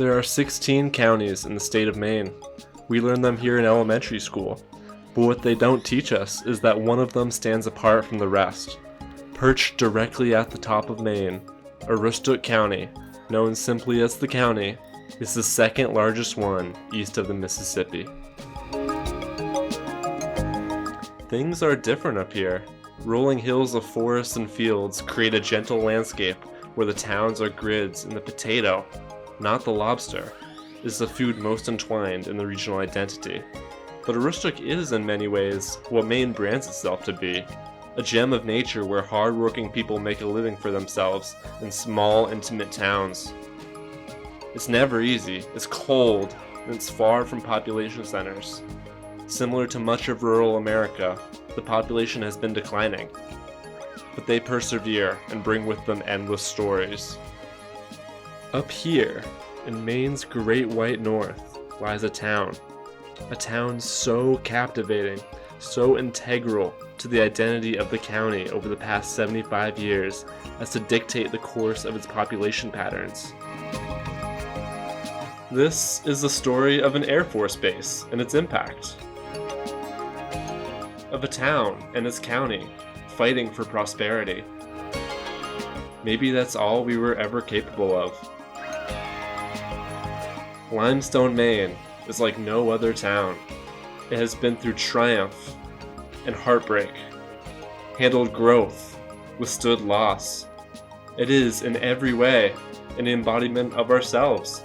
There are 16 counties in the state of Maine. We learn them here in elementary school, but what they don't teach us is that one of them stands apart from the rest. Perched directly at the top of Maine, Aroostook County, known simply as the county, is the second largest one east of the Mississippi. Things are different up here. Rolling hills of forests and fields create a gentle landscape where the towns are grids, and the potato, not the lobster, is the food most entwined in the regional identity. But Aroostook is in many ways what Maine brands itself to be, a gem of nature where hard-working people make a living for themselves in small, intimate towns. It's never easy, it's cold, and it's far from population centers. Similar to much of rural America, the population has been declining. But they persevere and bring with them endless stories. Up here, in Maine's Great White North, lies a town so captivating, so integral to the identity of the county over the past 75 years as to dictate the course of its population patterns. This is the story of an Air Force base and its impact. Of a town and its county fighting for prosperity. Maybe that's all we were ever capable of. Limestone, Maine is like no other town. It has been through triumph and heartbreak, handled growth, withstood loss. It is, in every way, an embodiment of ourselves.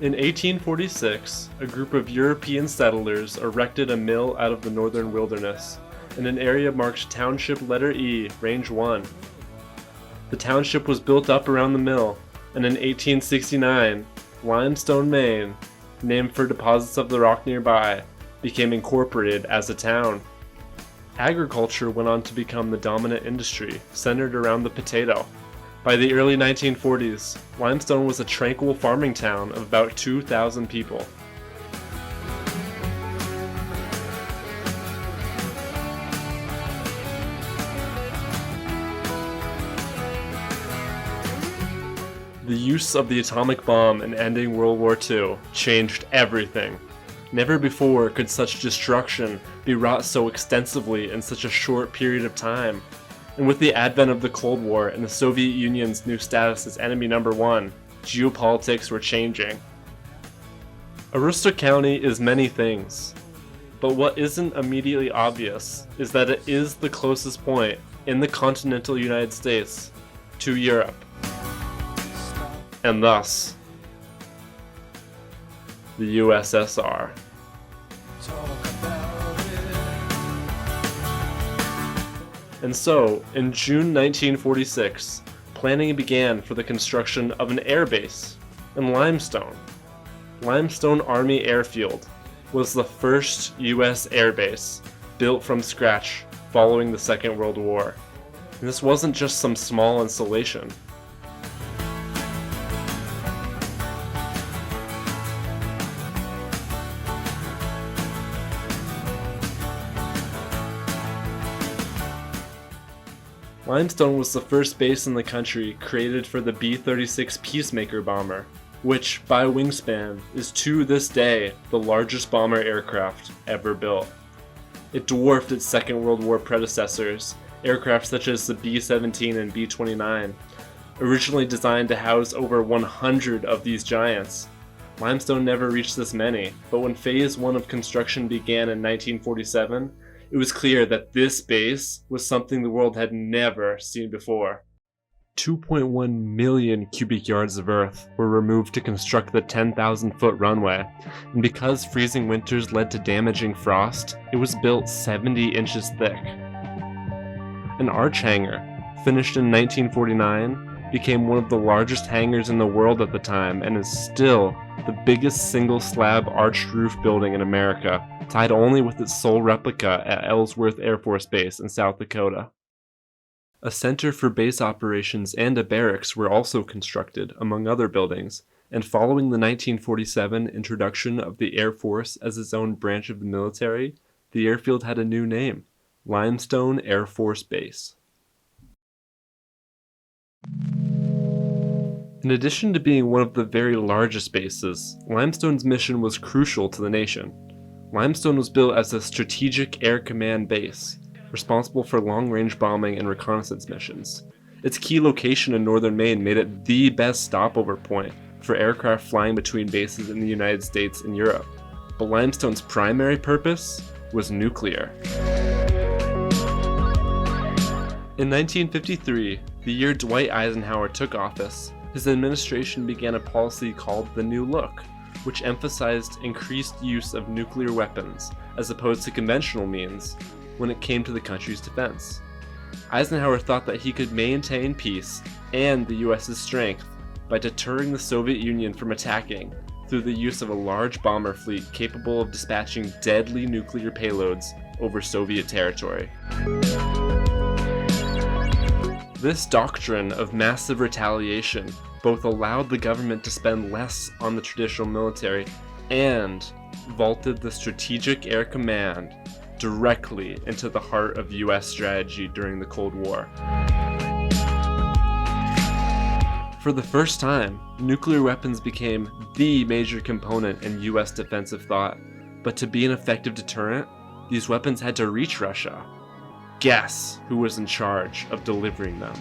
In 1846, a group of European settlers erected a mill out of the northern wilderness, in an area marked Township Letter E, Range 1. The township was built up around the mill, and in 1869, Limestone, Maine, named for deposits of the rock nearby, became incorporated as a town. Agriculture went on to become the dominant industry, centered around the potato. By the early 1940s, Limestone was a tranquil farming town of about 2,000 people. The use of the atomic bomb in ending World War II changed everything. Never before could such destruction be wrought so extensively in such a short period of time. And with the advent of the Cold War and the Soviet Union's new status as enemy number one, geopolitics were changing. Aroostook County is many things, but what isn't immediately obvious is that it is the closest point in the continental United States to Europe, and thus the USSR. And so, in June 1946, planning began for the construction of an air base in Limestone. Limestone Army Airfield was the first U.S. air base built from scratch following the Second World War. And this wasn't just some small installation. Limestone was the first base in the country created for the B-36 Peacemaker bomber, which, by wingspan, is to this day the largest bomber aircraft ever built. It dwarfed its Second World War predecessors, aircraft such as the B-17 and B-29, originally designed to house over 100 of these giants. Limestone never reached this many, but when Phase 1 of construction began in 1947, it was clear that this base was something the world had never seen before. 2.1 million cubic yards of earth were removed to construct the 10,000-foot runway, and because freezing winters led to damaging frost, it was built 70 inches thick. An arch hangar, finished in 1949, became one of the largest hangars in the world at the time and is still the biggest single slab arched roof building in America, tied only with its sole replica at Ellsworth Air Force Base in South Dakota. A center for base operations and a barracks were also constructed, among other buildings, and following the 1947 introduction of the Air Force as its own branch of the military, the airfield had a new name, Limestone Air Force Base. In addition to being one of the very largest bases, Limestone's mission was crucial to the nation. Limestone was built as a strategic air command base, responsible for long-range bombing and reconnaissance missions. Its key location in northern Maine made it the best stopover point for aircraft flying between bases in the United States and Europe. But Limestone's primary purpose was nuclear. In 1953, the year Dwight Eisenhower took office, his administration began a policy called the New Look, which emphasized increased use of nuclear weapons as opposed to conventional means when it came to the country's defense. Eisenhower thought that he could maintain peace and the US's strength by deterring the Soviet Union from attacking through the use of a large bomber fleet capable of dispatching deadly nuclear payloads over Soviet territory. This doctrine of massive retaliation both allowed the government to spend less on the traditional military and vaulted the Strategic Air Command directly into the heart of US strategy during the Cold War. For the first time, nuclear weapons became the major component in US defensive thought, but to be an effective deterrent, these weapons had to reach Russia. Guess who was in charge of delivering them?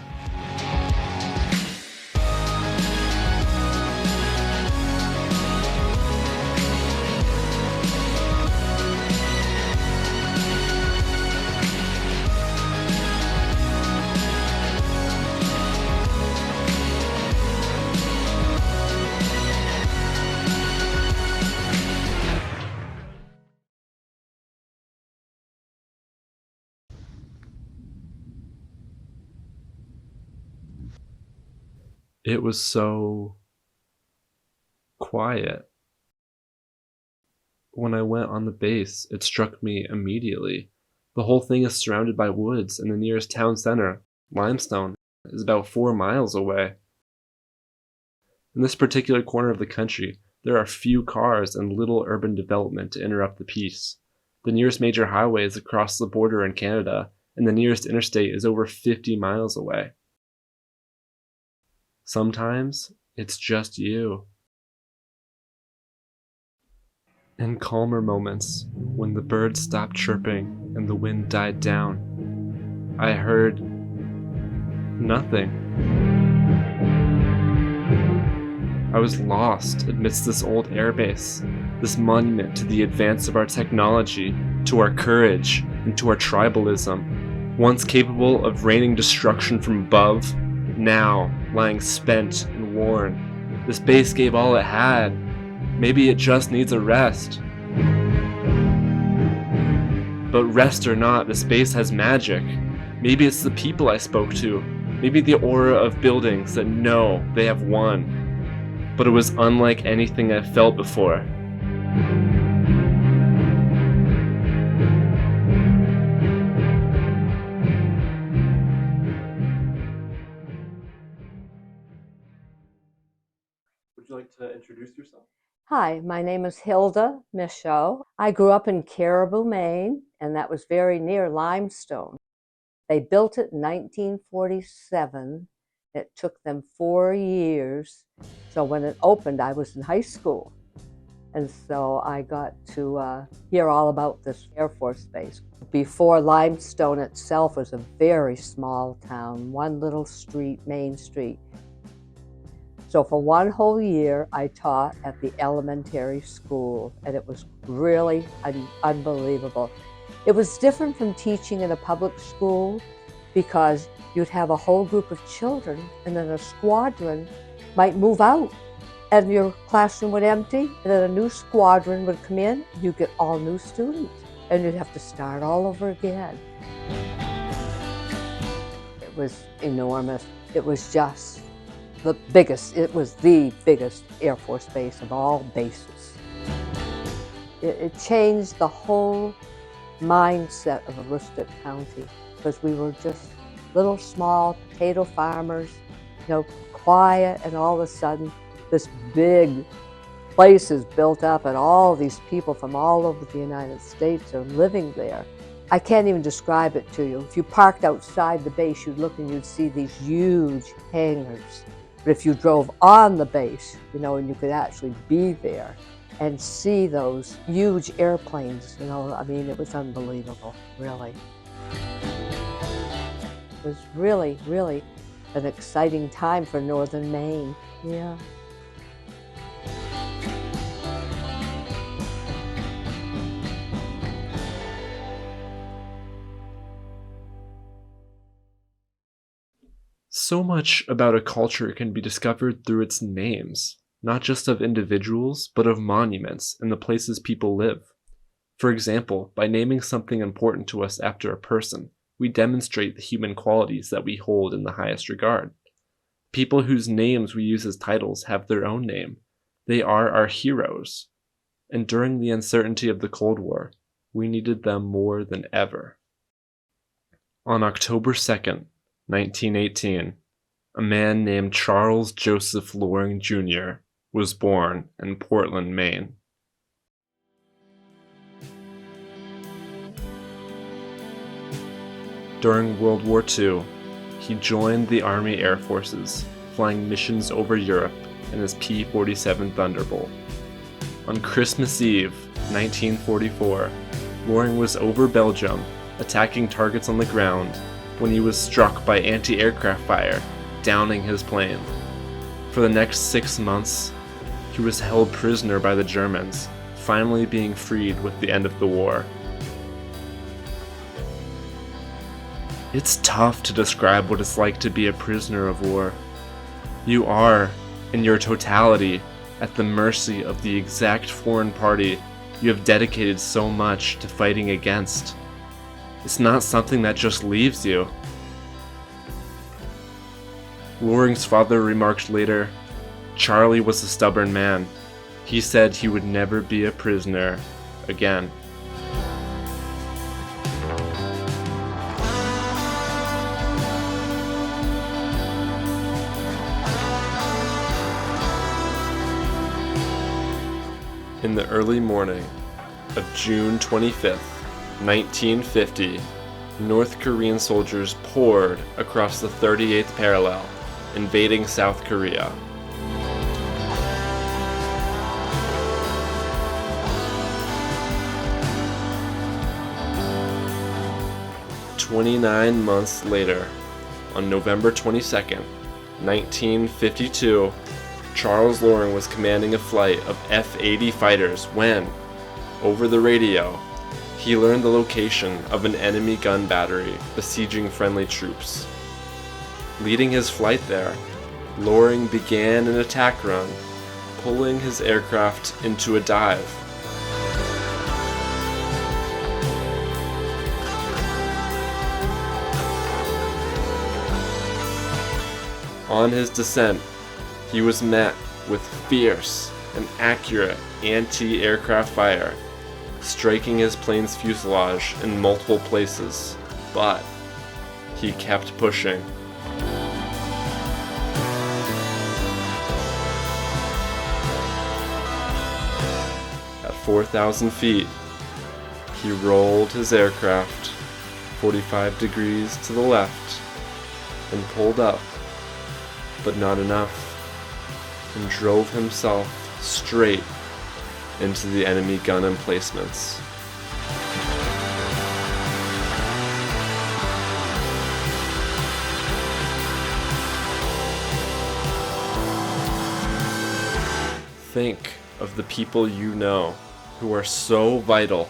It was so quiet. When I went on the base, it struck me immediately. The whole thing is surrounded by woods, and the nearest town center, Limestone, is about 4 miles away. In this particular corner of the country, there are few cars and little urban development to interrupt the peace. The nearest major highway is across the border in Canada, and the nearest interstate is over 50 miles away. Sometimes, it's just you. In calmer moments, when the birds stopped chirping and the wind died down, I heard nothing. I was lost amidst this old airbase, this monument to the advance of our technology, to our courage, and to our tribalism, once capable of raining destruction from above, now lying spent and worn. This base gave all it had. Maybe it just needs a rest. But rest or not, this base has magic. Maybe it's the people I spoke to. Maybe the aura of buildings that know they have won. But it was unlike anything I've felt before. Would you like to introduce yourself? Hi, my name is Hilda Michaud. I grew up in Caribou, Maine, and that was very near Limestone. They built it in 1947. It took them 4 years. So when it opened, I was in high school. And so I got to hear all about this Air Force Base. Before, Limestone itself was a very small town, one little street, Main Street. So for 1 whole year, I taught at the elementary school, and it was really unbelievable. It was different from teaching in a public school because you'd have a whole group of children, and then a squadron might move out, and your classroom would empty, and then a new squadron would come in, and you'd get all new students, and you'd have to start all over again. it was enormous. It was just the biggest, it was the biggest Air Force base of all bases. It changed the whole mindset of Aroostook County, because we were just little small potato farmers, quiet, and all of a sudden this big place is built up and all these people from all over the United States are living there. I can't even describe it to you. If you parked outside the base, you'd look and you'd see these huge hangars. But if you drove on the base, and you could actually be there and see those huge airplanes, it was unbelievable, really. It was really, really an exciting time for northern Maine, yeah. So much about a culture can be discovered through its names, not just of individuals, but of monuments and the places people live. For example, by naming something important to us after a person, we demonstrate the human qualities that we hold in the highest regard. People whose names we use as titles have their own name. They are our heroes. And during the uncertainty of the Cold War, we needed them more than ever. On October 2nd, 1918, a man named Charles Joseph Loring Jr. was born in Portland, Maine. During World War II, he joined the Army Air Forces, flying missions over Europe in his P-47 Thunderbolt. On Christmas Eve, 1944, Loring was over Belgium, attacking targets on the ground, when he was struck by anti-aircraft fire, downing his plane. For the next 6 months, he was held prisoner by the Germans, finally being freed with the end of the war. It's tough to describe what it's like to be a prisoner of war. You are, in your totality, at the mercy of the exact foreign party you have dedicated so much to fighting against. It's not something that just leaves you. Loring's father remarked later, "Charlie was a stubborn man. He said he would never be a prisoner again." In the early morning of June 25th, 1950, North Korean soldiers poured across the 38th parallel, invading South Korea. "29 months later, on November 22nd, 1952, Charles Loring was commanding a flight of F-80 fighters when, over the radio, he learned the location of an enemy gun battery besieging friendly troops. Leading his flight there, Loring began an attack run, pulling his aircraft into a dive. On his descent, he was met with fierce and accurate anti-aircraft fire, striking his plane's fuselage in multiple places, but he kept pushing. At 4,000 feet, he rolled his aircraft 45 degrees to the left and pulled up, but not enough, and drove himself straight into the enemy gun emplacements. Think of the people you know who are so vital,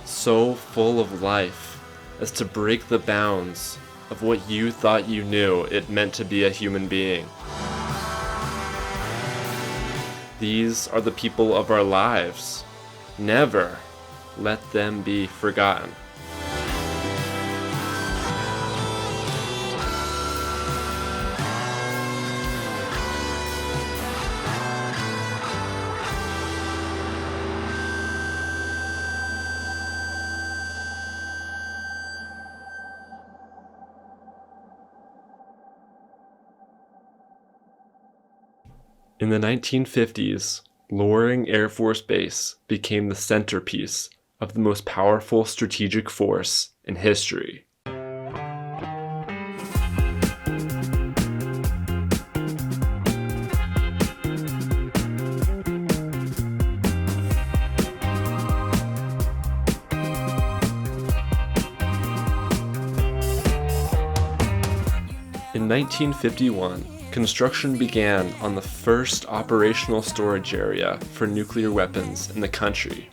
so full of life, as to break the bounds of what you thought you knew it meant to be a human being. These are the people of our lives. Never let them be forgotten. In the 1950s, Loring Air Force Base became the centerpiece of the most powerful strategic force in history. In 1951, construction began on the first operational storage area for nuclear weapons in the country.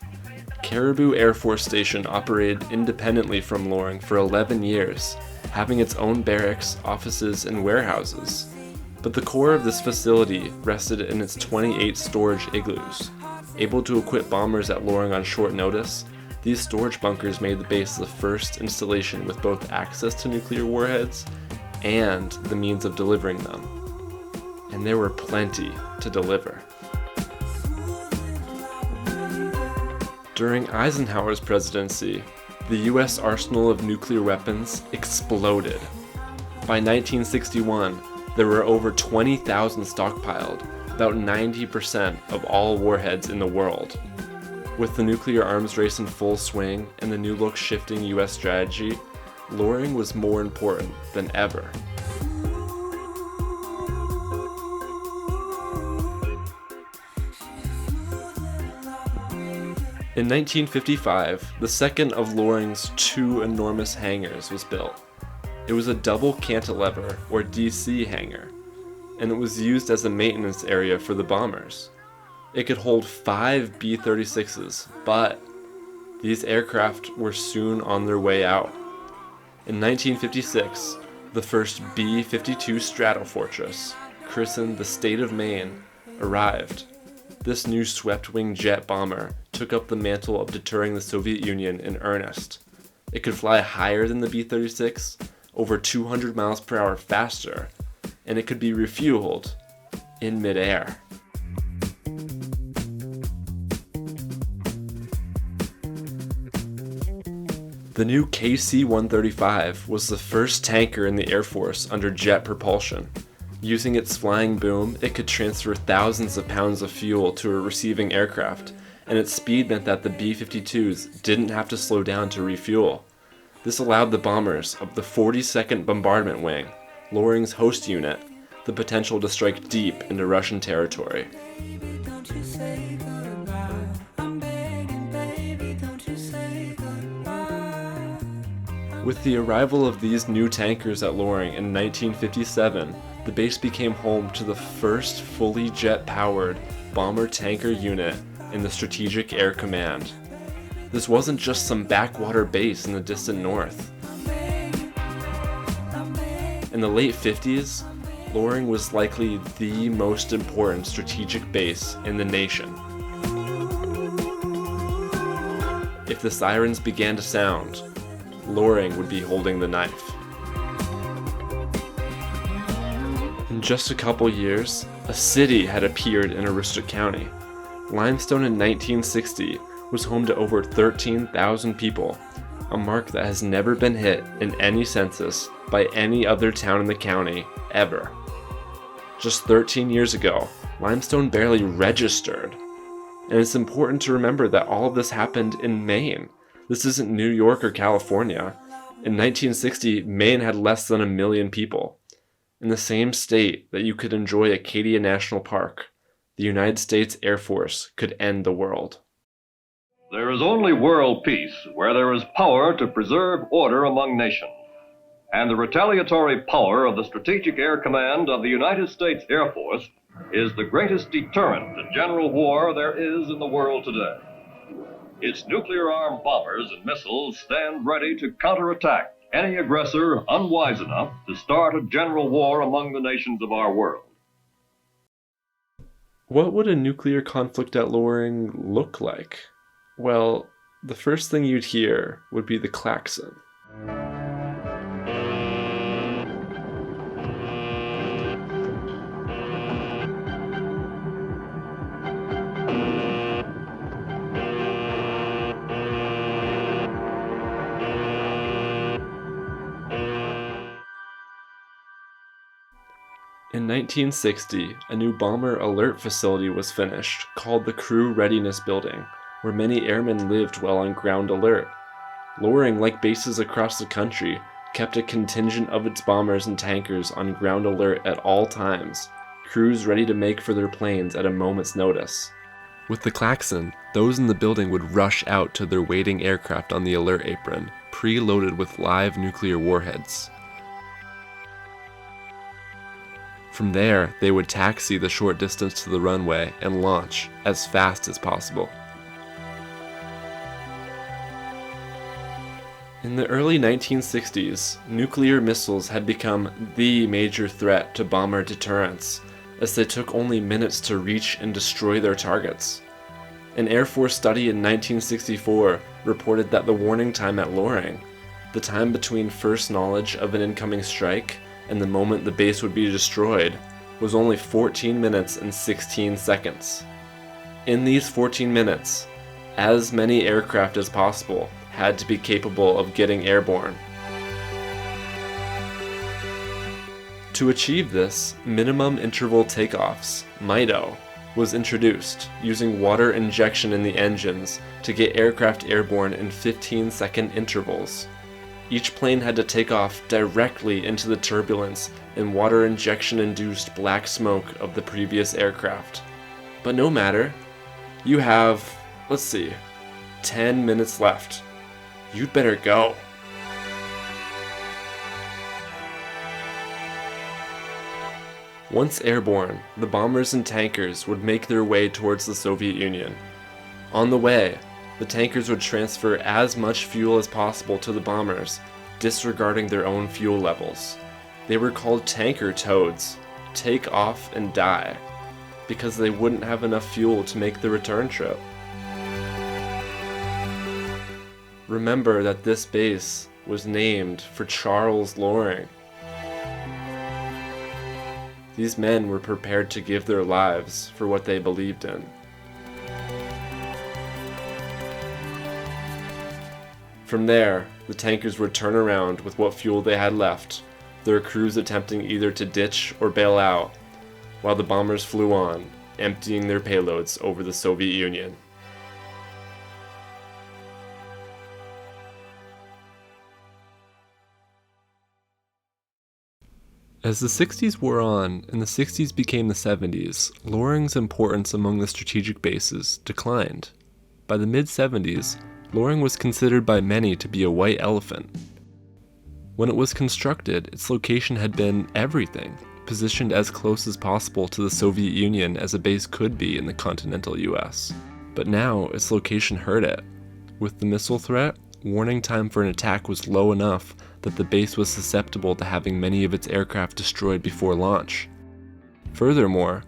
Caribou Air Force Station operated independently from Loring for 11 years, having its own barracks, offices, and warehouses. But the core of this facility rested in its 28 storage igloos. Able to equip bombers at Loring on short notice, these storage bunkers made the base the first installation with both access to nuclear warheads and the means of delivering them. And there were plenty to deliver. During Eisenhower's presidency, the US arsenal of nuclear weapons exploded. By 1961, there were over 20,000 stockpiled, about 90% of all warheads in the world. With the nuclear arms race in full swing and the new look shifting US strategy, Loring was more important than ever. In 1955, the second of Loring's two enormous hangars was built. It was a double cantilever, or DC hangar, and it was used as a maintenance area for the bombers. It could hold 5 B-36s, but these aircraft were soon on their way out. In 1956, the first B-52 Stratofortress, christened the State of Maine, arrived. This new swept-wing jet bomber took up the mantle of deterring the Soviet Union in earnest. It could fly higher than the B-36, over 200 miles per hour faster, and it could be refueled in midair. The new KC-135 was the first tanker in the Air Force under jet propulsion. Using its flying boom, it could transfer thousands of pounds of fuel to a receiving aircraft, and its speed meant that the B-52s didn't have to slow down to refuel. This allowed the bombers of the 42nd Bombardment Wing, Loring's host unit, the potential to strike deep into Russian territory. With the arrival of these new tankers at Loring in 1957, the base became home to the first fully jet-powered bomber-tanker unit in the Strategic Air Command. This wasn't just some backwater base in the distant north. In the late 50s, Loring was likely the most important strategic base in the nation. If the sirens began to sound, Loring would be holding the knife. In just a couple years, a city had appeared in Aroostook County. Limestone in 1960 was home to over 13,000 people, a mark that has never been hit in any census by any other town in the county ever. Just 13 years ago, Limestone barely registered. And it's important to remember that all of this happened in Maine. This isn't New York or California. In 1960, Maine had less than 1 million people. In the same state that you could enjoy Acadia National Park, the United States Air Force could end the world. There is only world peace where there is power to preserve order among nations. And the retaliatory power of the Strategic Air Command of the United States Air Force is the greatest deterrent to general war there is in the world today. Its nuclear-armed bombers and missiles stand ready to counterattack any aggressor unwise enough to start a general war among the nations of our world. What would a nuclear conflict at Loring look like? Well, the first thing you'd hear would be the klaxon. In In 1960, a new bomber alert facility was finished, called the Crew Readiness Building, where many airmen lived while on ground alert. Loring, like bases across the country, kept a contingent of its bombers and tankers on ground alert at all times, crews ready to make for their planes at a moment's notice. With the klaxon, those in the building would rush out to their waiting aircraft on the alert apron, pre-loaded with live nuclear warheads. From there, they would taxi the short distance to the runway and launch as fast as possible. In the early 1960s, nuclear missiles had become the major threat to bomber deterrence, as they took only minutes to reach and destroy their targets. An Air Force study in 1964 reported that the warning time at Loring, the time between first knowledge of an incoming strike and the moment the base would be destroyed, was only 14 minutes and 16 seconds. In these 14 minutes, as many aircraft as possible had to be capable of getting airborne. To achieve this, minimum interval takeoffs, MITO, was introduced, using water injection in the engines to get aircraft airborne in 15-second intervals. Each plane had to take off directly into the turbulence and water injection-induced black smoke of the previous aircraft. But no matter, you have, 10 minutes left. You'd better go. Once airborne, the bombers and tankers would make their way towards the Soviet Union. On the way, the tankers would transfer as much fuel as possible to the bombers, disregarding their own fuel levels. They were called tanker toads, take off and die, because they wouldn't have enough fuel to make the return trip. Remember that this base was named for Charles Loring. These men were prepared to give their lives for what they believed in. From there, the tankers would turn around with what fuel they had left, their crews attempting either to ditch or bail out, while the bombers flew on, emptying their payloads over the Soviet Union. As the 60s wore on and the 60s became the 70s, Loring's importance among the strategic bases declined. By the mid-70s, Loring was considered by many to be a white elephant. When it was constructed, its location had been everything, positioned as close as possible to the Soviet Union as a base could be in the continental US. But now, its location hurt it. With the missile threat, warning time for an attack was low enough that the base was susceptible to having many of its aircraft destroyed before launch. Furthermore,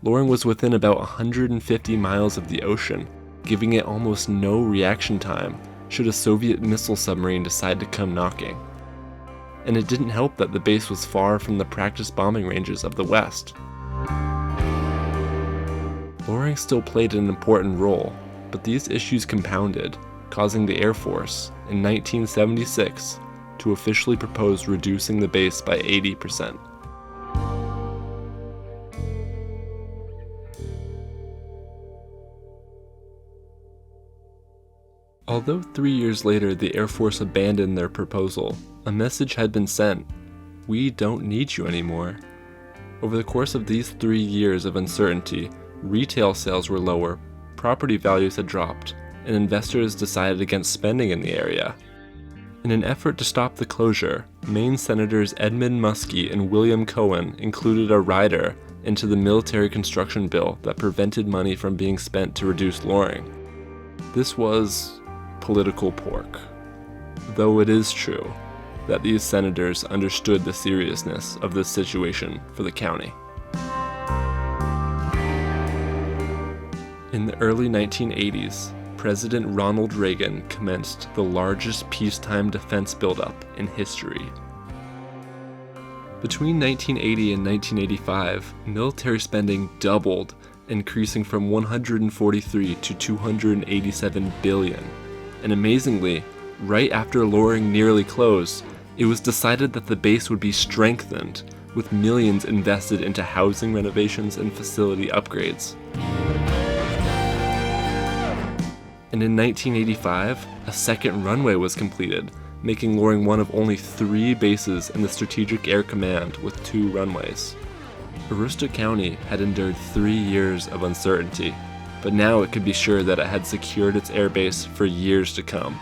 Loring was within about 150 miles of the ocean, giving it almost no reaction time should a Soviet missile submarine decide to come knocking. And it didn't help that the base was far from the practice bombing ranges of the West. Loring still played an important role, but these issues compounded, causing the Air Force, in 1976, to officially propose reducing the base by 80%. Although 3 years later the Air Force abandoned their proposal, a message had been sent: we don't need you anymore. Over the course of these 3 years of uncertainty, retail sales were lower, property values had dropped, and investors decided against spending in the area. In an effort to stop the closure, Maine Senators Edmund Muskie and William Cohen included a rider into the military construction bill that prevented money from being spent to reduce Loring. This was political pork, though it is true that these senators understood the seriousness of this situation for the county. In the early 1980s, President Ronald Reagan commenced the largest peacetime defense buildup in history. Between 1980 and 1985, military spending doubled, increasing from $143 to $287 billion. And amazingly, right after Loring nearly closed, it was decided that the base would be strengthened with millions invested into housing renovations and facility upgrades. And in 1985, a second runway was completed, making Loring one of only 3 bases in the Strategic Air Command with 2 runways. Aroostook County had endured 3 years of uncertainty, but now it could be sure that it had secured its airbase for years to come.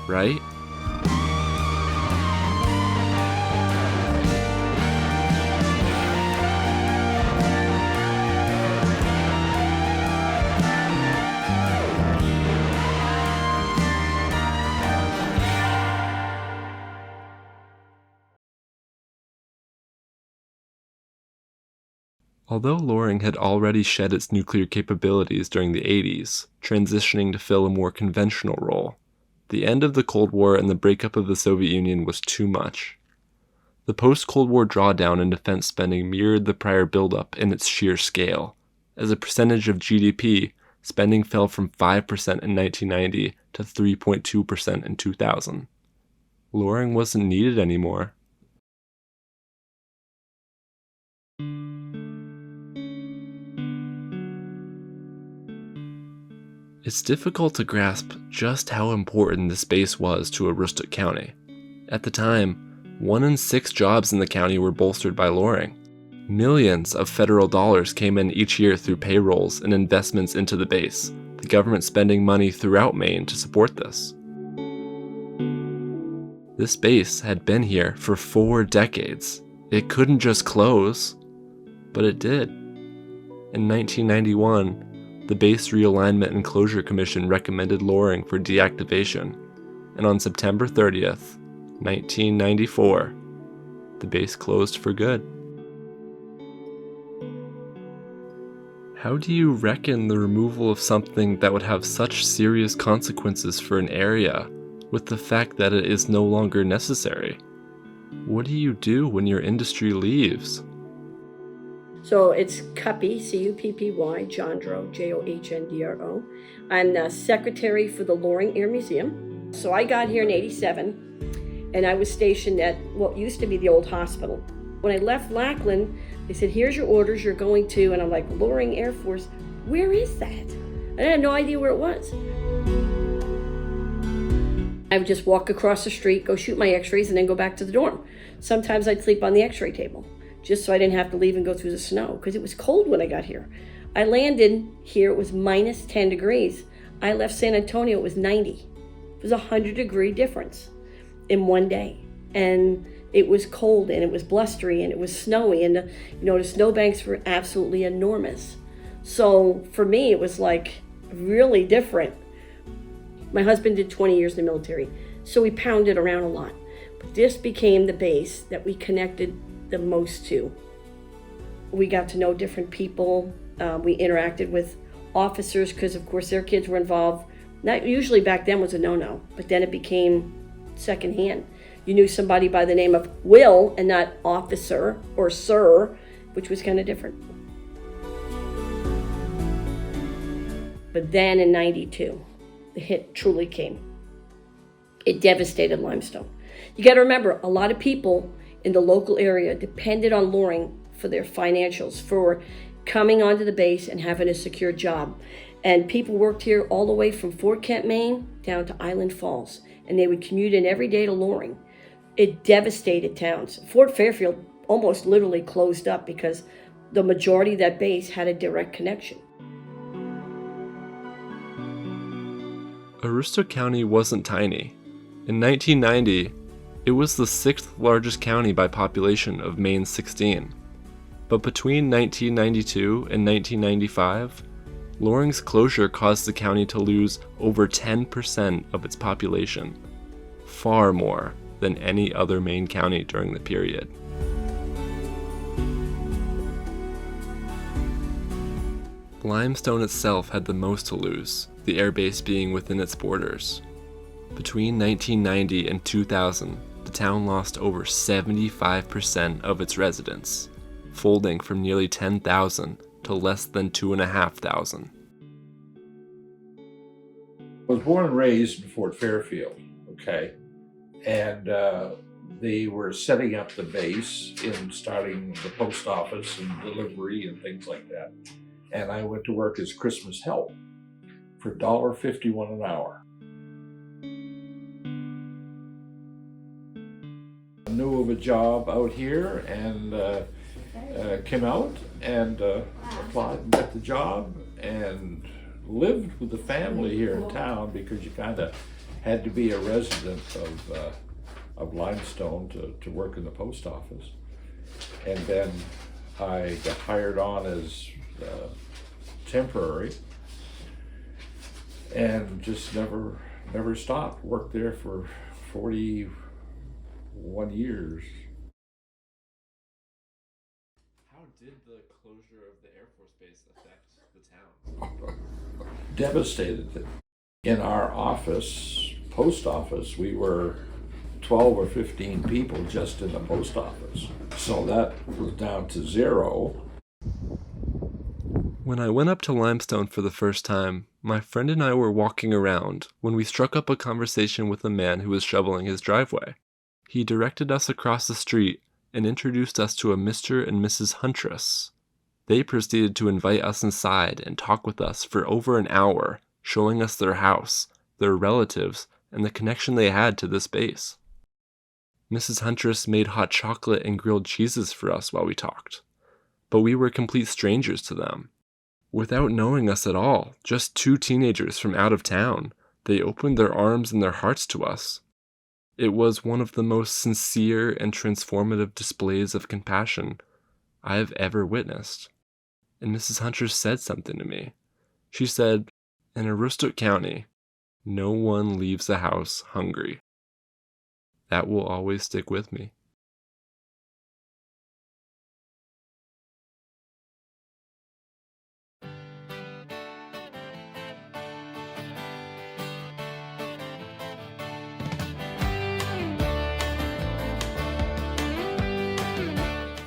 Right? Although Loring had already shed its nuclear capabilities during the 80s, transitioning to fill a more conventional role, the end of the Cold War and the breakup of the Soviet Union was too much. The post-Cold War drawdown in defense spending mirrored the prior buildup in its sheer scale. As a percentage of GDP, spending fell from 5% in 1990 to 3.2% in 2000. Loring wasn't needed anymore. It's difficult to grasp just how important this base was to Aroostook County. At the time, 1 in 6 jobs in the county were bolstered by Loring. Millions of federal dollars came in each year through payrolls and investments into the base, the government spending money throughout Maine to support this. This base had been here for 4 decades. It couldn't just close, but it did. In 1991, the Base Realignment and Closure Commission recommended Loring for deactivation, and on September 30th, 1994, the base closed for good. How do you reckon the removal of something that would have such serious consequences for an area with the fact that it is no longer necessary? What do you do when your industry leaves? So it's Cuppy, C-U-P-P-Y, Johndro, J-O-H-N-D-R-O. I'm the secretary for the Loring Air Museum. So I got here in '87, and I was stationed at what used to be the old hospital. When I left Lackland, they said, here's your orders, you're going to, and I'm like, Loring Air Force, where is that? And I had no idea where it was. I would just walk across the street, go shoot my x-rays, and then go back to the dorm. Sometimes I'd sleep on the x-ray table, just so I didn't have to leave and go through the snow, because it was cold when I got here. I landed here, it was minus 10 degrees. I left San Antonio, it was 90. It was a 100-degree difference in one day. And it was cold, and it was blustery, and it was snowy, and the snowbanks were absolutely enormous. So for me, it was like really different. My husband did 20 years in the military, so we pounded around a lot. But this became the base that we connected the most to. We got to know different people. We interacted with officers because, of course, their kids were involved. Not usually back then was a no-no, but then it became secondhand. You knew somebody by the name of Will and not officer or sir, which was kind of different. But then in '92, the hit truly came. It devastated Limestone. You got to remember, a lot of people in the local area depended on Loring for their financials, for coming onto the base and having a secure job. And people worked here all the way from Fort Kent, Maine, down to Island Falls. And they would commute in every day to Loring. It devastated towns. Fort Fairfield almost literally closed up because the majority of that base had a direct connection. Aroostook County wasn't tiny. In 1990, it was the 6th largest county by population of Maine's 16. But between 1992 and 1995, Loring's closure caused the county to lose over 10% of its population, far more than any other Maine county during the period. Limestone itself had the most to lose, the airbase being within its borders. Between 1990 and 2000, the town lost over 75% of its residents, folding from nearly 10,000 to less than 2,500. I was born and raised in Fort Fairfield, okay? And They were setting up the base and starting the post office and delivery and things like that. And I went to work as Christmas help for $1.51 an hour. I knew of a job out here and came out and applied and got the job and lived with the family here in town because you kind of had to be a resident of Limestone to work in the post office. And then I got hired on as temporary and just never stopped. Worked there for 41 years. How did the closure of the Air Force Base affect the town? Devastated it. In our office, post office, we were 12 or 15 people just in the post office. So that was down to zero. When I went up to Limestone for the first time, my friend and I were walking around when we struck up a conversation with a man who was shoveling his driveway. He directed us across the street and introduced us to a Mr. and Mrs. Huntress. They proceeded to invite us inside and talk with us for over an hour, showing us their house, their relatives, and the connection they had to this base. Mrs. Huntress made hot chocolate and grilled cheeses for us while we talked, but we were complete strangers to them. Without knowing us at all, just two teenagers from out of town, they opened their arms and their hearts to us. It was one of the most sincere and transformative displays of compassion I have ever witnessed. And Mrs. Huntress said something to me. She said, in Aroostook County, no one leaves the house hungry. That will always stick with me.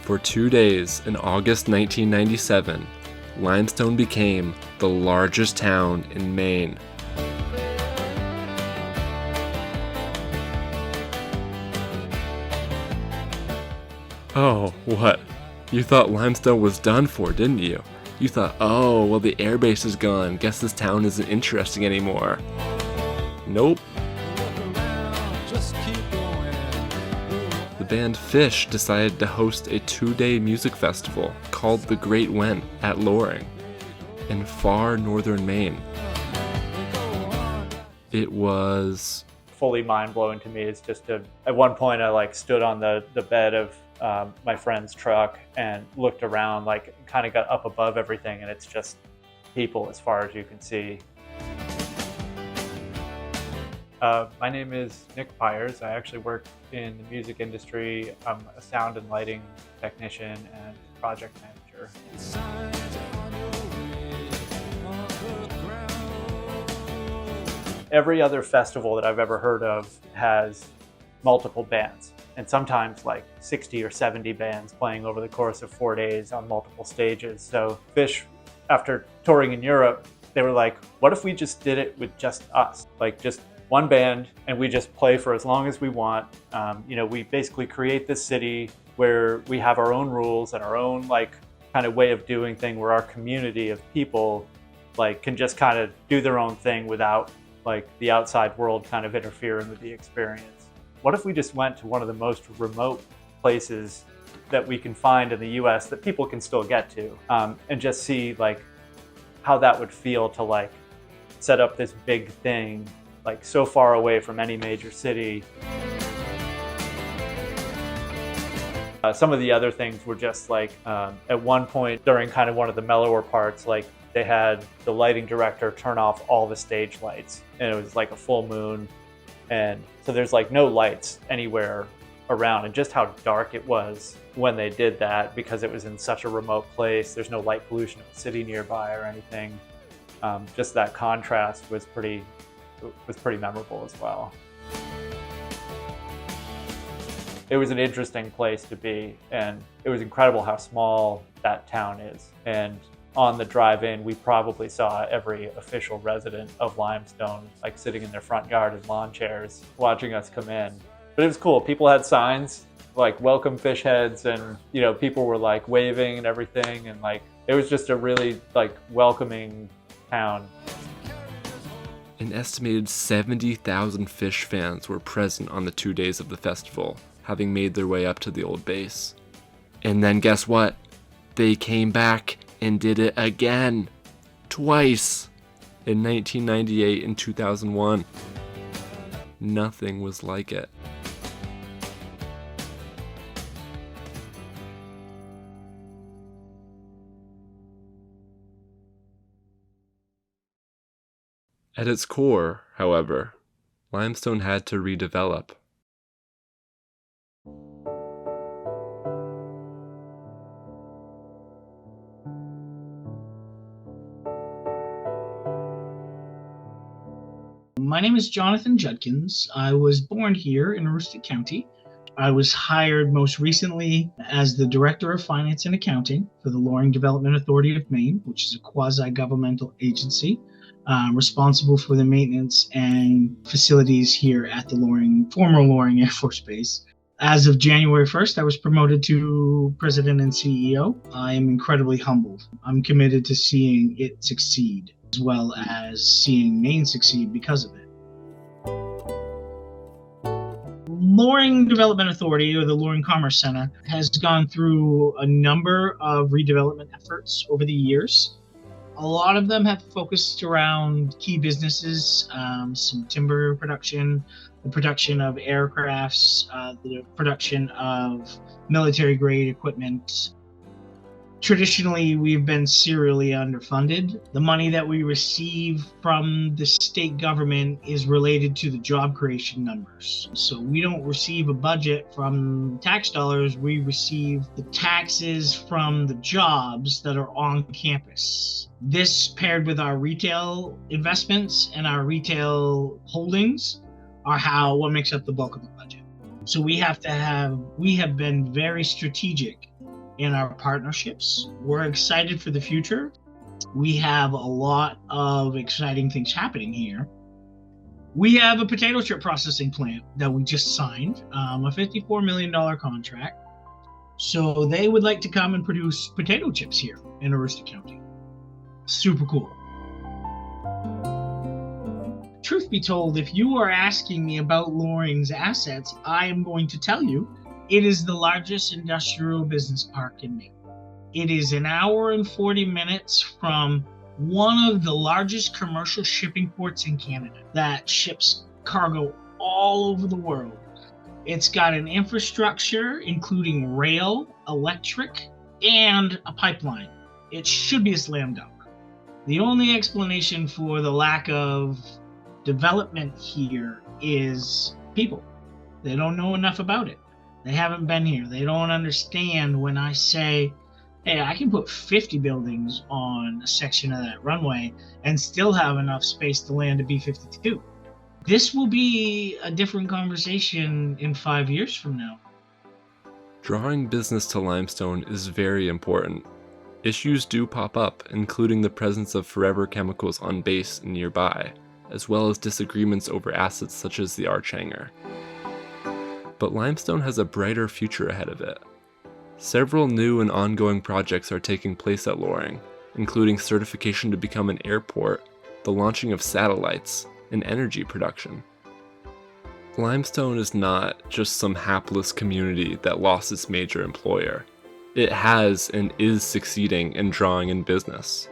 For 2 days in August 1997, Limestone became the largest town in Maine. Oh, what? You thought Limestone was done for, didn't you? You thought, oh, well, the airbase is gone. Guess this town isn't interesting anymore. Nope. The band Phish decided to host a 2-day music festival called The Great Went at Loring in far northern Maine. It was fully mind-blowing to me. It's just at one point I stood on the bed of my friend's truck and looked around, kind of got up above everything, and it's just people as far as you can see. My name is Nick Pyers. I actually work in the music industry. I'm a sound and lighting technician and project manager. Every other festival that I've ever heard of has multiple bands, and sometimes 60 or 70 bands playing over the course of 4 days on multiple stages. So Phish, after touring in Europe, they were like, what if we just did it with just us? Just one band, and we just play for as long as we want. We basically create this city where we have our own rules and our own kind of way of doing thing, where our community of people can just kind of do their own thing without the outside world kind of interfering with the experience. What if we just went to one of the most remote places that we can find in the US that people can still get to, and just see how that would feel to set up this big thing so far away from any major city. Some of the other things were just at one point during kind of one of the mellower parts, they had the lighting director turn off all the stage lights, and it was a full moon, and so there's no lights anywhere around, and just how dark it was when they did that, because it was in such a remote place. There's no light pollution in the city nearby or anything. Just that contrast was pretty memorable as well. It was an interesting place to be, and it was incredible how small that town is. And on the drive-in, we probably saw every official resident of Limestone sitting in their front yard in lawn chairs watching us come in. But it was cool. People had signs like welcome fish heads, and people were like waving and everything, and like it was just a really like welcoming town. An estimated 70,000 Phish fans were present on the 2 days of the festival, having made their way up to the old base. And then guess what? They came back and did it again. Twice. In 1998 and 2001. Nothing was like it. At its core, however, Limestone had to redevelop. My name is Jonathan Judkins. I was born here in Aroostook County. I was hired most recently as the Director of Finance and Accounting for the Loring Development Authority of Maine, which is a quasi-governmental agency responsible for the maintenance and facilities here at the former Loring Air Force Base. As of January 1st, I was promoted to President and CEO. I am incredibly humbled. I'm committed to seeing it succeed, as well as seeing Maine succeed because of it. Loring Development Authority, or the Loring Commerce Center, has gone through a number of redevelopment efforts over the years. A lot of them have focused around key businesses, some timber production, the production of aircrafts, the production of military-grade equipment. Traditionally, we've been serially underfunded. The money that we receive from the state government is related to the job creation numbers. So we don't receive a budget from tax dollars, we receive the taxes from the jobs that are on campus. This, paired with our retail investments and our retail holdings, are what makes up the bulk of the budget. So we have been very strategic in our partnerships. We're excited for the future. We have a lot of exciting things happening here. We have a potato chip processing plant that we just signed, a $54 million contract. So they would like to come and produce potato chips here in Aroostook County. Super cool. Truth be told, if you are asking me about Loring's assets, I am going to tell you it is the largest industrial business park in Maine. It is an hour and 40 minutes from one of the largest commercial shipping ports in Canada that ships cargo all over the world. It's got an infrastructure including rail, electric, and a pipeline. It should be a slam dunk. The only explanation for the lack of development here is people. They don't know enough about it. They haven't been here. They don't understand when I say, hey, I can put 50 buildings on a section of that runway and still have enough space to land a B-52. This will be a different conversation in 5 years from now. Drawing business to Limestone is very important. Issues do pop up, including the presence of forever chemicals on base and nearby, as well as disagreements over assets such as the arch hangar. But Limestone has a brighter future ahead of it. Several new and ongoing projects are taking place at Loring, including certification to become an airport, the launching of satellites, and energy production. Limestone is not just some hapless community that lost its major employer. It has and is succeeding in drawing in business.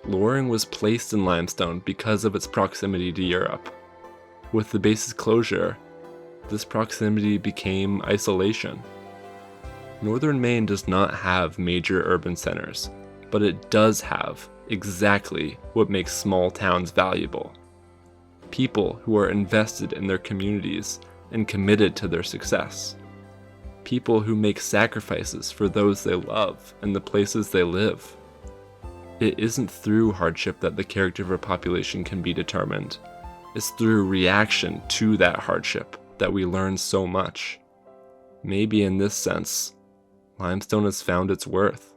Loring was placed in Limestone because of its proximity to Europe. With the base's closure, this proximity became isolation. Northern Maine does not have major urban centers, but it does have exactly what makes small towns valuable. People who are invested in their communities and committed to their success. People who make sacrifices for those they love and the places they live. It isn't through hardship that the character of a population can be determined. It's through reaction to that hardship that we learn so much. Maybe in this sense, Limestone has found its worth.